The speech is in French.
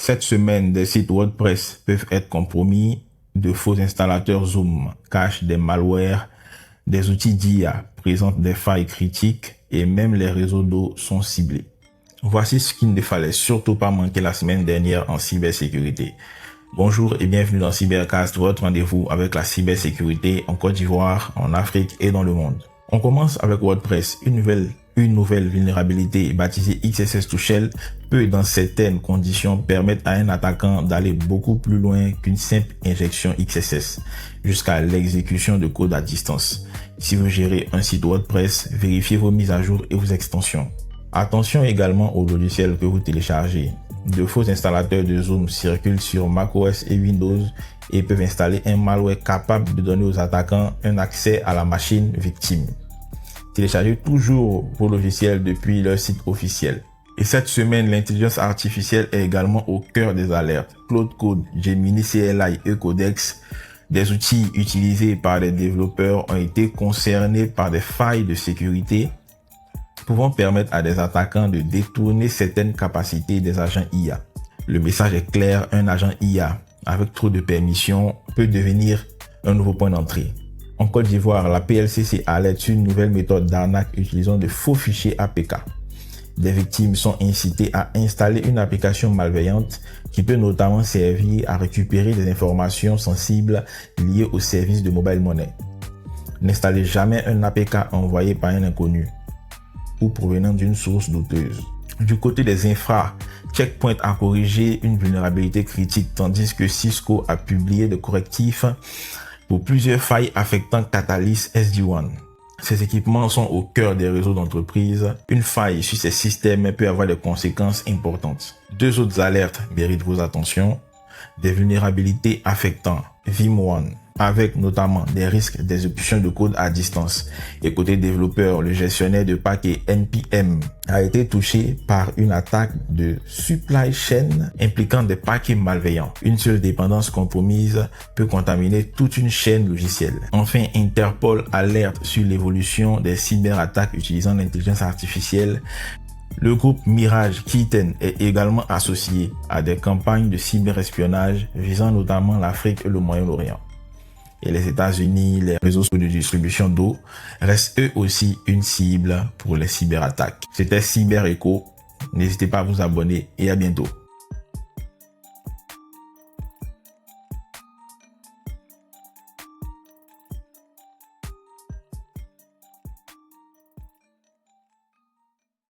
Cette semaine, des sites WordPress peuvent être compromis, de faux installateurs Zoom cachent des malwares, des outils d'IA présentent des failles critiques et même les réseaux d'eau sont ciblés. Voici ce qu'il ne fallait surtout pas manquer la semaine dernière en cybersécurité. Bonjour et bienvenue dans Cybercast, votre rendez-vous avec la cybersécurité en Côte d'Ivoire, en Afrique et dans le monde. On commence avec WordPress. Une nouvelle vulnérabilité baptisée XSS to Shell peut dans certaines conditions permettre à un attaquant d'aller beaucoup plus loin qu'une simple injection XSS, jusqu'à l'exécution de code à distance. Si vous gérez un site WordPress, vérifiez vos mises à jour et vos extensions. Attention également aux logiciels que vous téléchargez. De faux installateurs de Zoom circulent sur macOS et Windows et peuvent installer un malware capable de donner aux attaquants un accès à la machine victime. Téléchargez toujours vos logiciels depuis leur site officiel. Et cette semaine, l'intelligence artificielle est également au cœur des alertes. Claude Code, Gemini CLI et Codex, des outils utilisés par les développeurs, ont été concernés par des failles de sécurité pouvant permettre à des attaquants de détourner certaines capacités des agents IA. Le message est clair, un agent IA avec trop de permissions peut devenir un nouveau point d'entrée. En Côte d'Ivoire, la PLCC alerte sur une nouvelle méthode d'arnaque utilisant de faux fichiers APK. Des victimes sont incitées à installer une application malveillante qui peut notamment servir à récupérer des informations sensibles liées au service de mobile money. N'installez jamais un APK envoyé par un inconnu ou provenant d'une source douteuse. Du côté des infras, Checkpoint a corrigé une vulnérabilité critique tandis que Cisco a publié des correctifs pour plusieurs failles affectant Catalyst SD-WAN. Ces équipements sont au cœur des réseaux d'entreprise. Une faille sur ces systèmes peut avoir des conséquences importantes. Deux autres alertes méritent vos attentions. Des vulnérabilités affectant Vim1, avec notamment des risques d'exécution de code à distance. Et côté développeur, le gestionnaire de paquets NPM a été touché par une attaque de supply chain impliquant des paquets malveillants. Une seule dépendance compromise peut contaminer toute une chaîne logicielle. Enfin, Interpol alerte sur l'évolution des cyberattaques utilisant l'intelligence artificielle. Le groupe Mirage Kitten est également associé à des campagnes de cyberespionnage visant notamment l'Afrique et le Moyen-Orient. Et les États-Unis, les réseaux de distribution d'eau restent eux aussi une cible pour les cyberattaques. C'était Cyber Echo. N'hésitez pas à vous abonner et à bientôt.